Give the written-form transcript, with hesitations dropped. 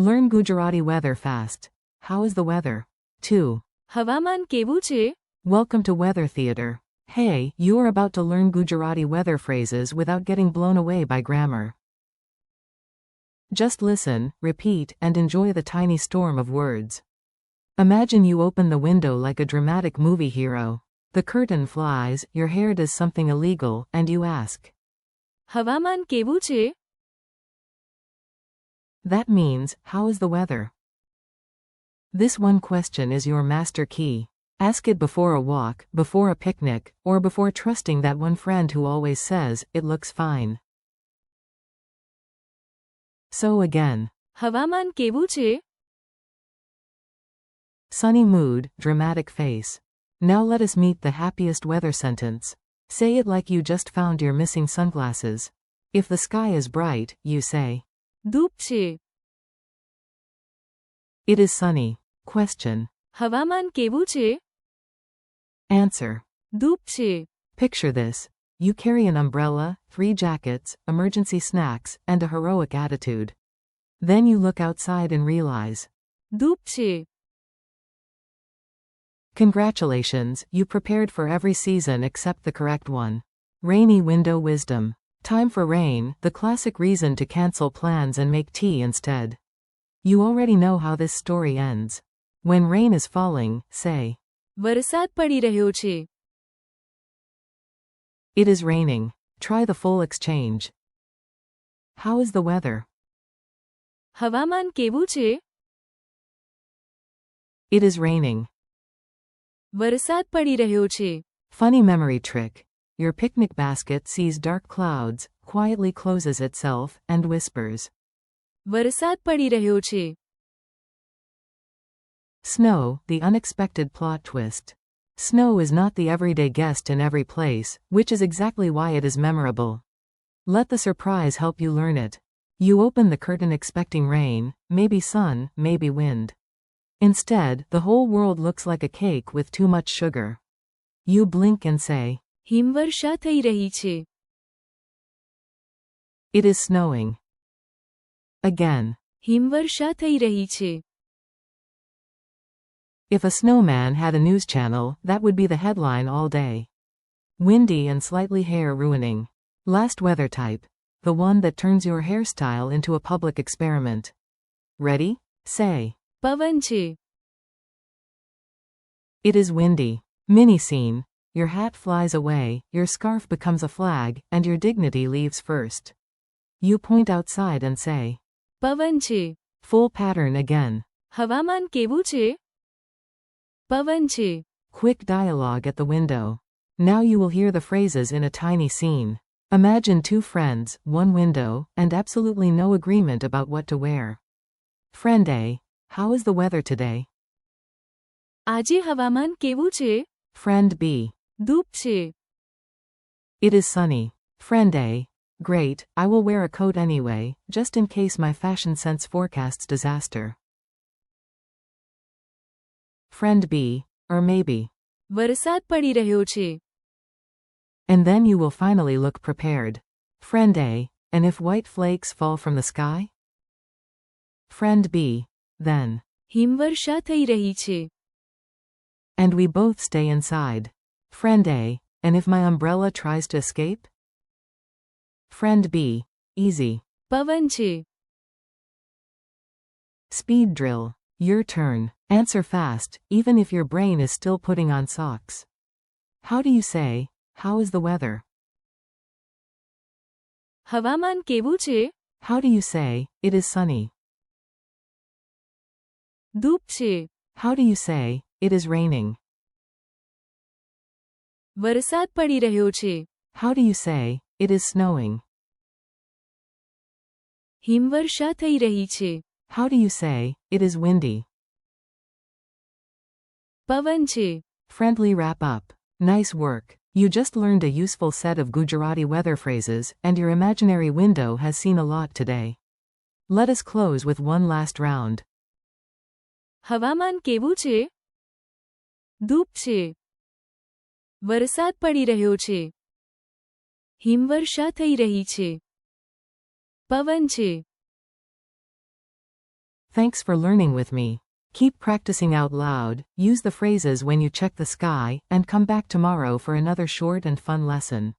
Learn Gujarati weather fast. How is the weather? 2. હવામાન કેવું છે? Welcome to Weather Theater. Hey, you are about to learn Gujarati weather phrases without getting blown away by grammar. Just listen, repeat, and enjoy the tiny storm of words. Imagine you open the window like a dramatic movie hero. The curtain flies, your hair does something illegal, and you ask. હવામાન કેવું છે? That means, how is the weather? This one question is your master key. Ask it before a walk, before a picnic, or before trusting that one friend who always says, it looks fine. So again. હવામાન કેવું છે? Sunny mood, dramatic face. Now let us meet the happiest weather sentence. Say it like you just found your missing sunglasses. If the sky is bright, you say. ધૂપ છે. It is sunny. Question. હવામાન કેવું છે? Answer. ધૂપ છે. Picture this. You carry an umbrella, 3 jackets, emergency snacks, and a heroic attitude. Then you look outside and realize. ધૂપ છે. Congratulations, you prepared for every season except the correct one. Rainy window wisdom. Time for rain, the classic reason to cancel plans and make tea instead. You already know how this story ends. When rain is falling, say. વરસાદ પડી રહ્યો છે. It is raining. Try the full exchange. How is the weather? હવામાન કેવું છે? It is raining. વરસાદ પડી રહ્યો છે. Funny memory trick. Your picnic basket sees dark clouds, quietly closes itself, and whispers. વરસાદ પડી રહ્યો છે. Snow, the unexpected plot twist. Snow is not the everyday guest in every place, which is exactly why it is memorable. Let the surprise help you learn it. You open the curtain expecting rain, maybe sun, maybe wind. Instead, the whole world looks like a cake with too much sugar. You blink and say. હિમવર્ષા થઈ રહી છે. It is snowing. Again. હિમવર્ષા થઈ રહી છે. If a snowman had a news channel, that would be the headline all day. Windy and slightly hair ruining. Last weather type. The one that turns your hairstyle into a public experiment. Ready? Say. પવન છે. It is windy. Mini scene. Your hat flies away, your scarf becomes a flag, and your dignity leaves first. You point outside and say. પવન છે. Full pattern again. હવામાન કેવું છે? પવન છે. Quick dialogue at the window. Now you will hear the phrases in a tiny scene. Imagine 2 friends, 1 window, and absolutely no agreement about what to wear. Friend A. How is the weather today? આજે હવામાન કેવું છે? Friend B. ધૂપ છે. It is sunny. Friend A. Great, I will wear a coat anyway, just in case my fashion sense forecasts disaster. Friend B. Or maybe. વરસાદ પડી રહ્યો છે. And then you will finally look prepared. Friend A. And if white flakes fall from the sky? Friend B. Then. હિમવર્ષા થઈ રહી છે. And we both stay inside. Friend A. And if my umbrella tries to escape? Friend B. Easy. પવન છે. Speed drill. Your turn. Answer fast, even if your brain is still putting on socks. How do you say, how is the weather? હવામાન કેવું છે? How do you say, it is sunny? ધૂપ છે. How do you say, it is raining? વરસાદ પડી રહ્યો છે. How do you say, it is snowing? હિમવર્ષા થઈ રહી છે. How do you say, it is windy? પવન છે. Friendly wrap up. Nice work. You just learned a useful set of Gujarati weather phrases, and your imaginary window has seen a lot today. Let us close with one last round. હવામાન કેવું છે? ધૂપ છે. વરસાદ પડી રહ્યો છે. હિમવર્ષા થઈ રહી છે. પવન છે. Thanks for learning with me. Keep practicing out loud, use the phrases when you check the sky, and come back tomorrow for another short and fun lesson.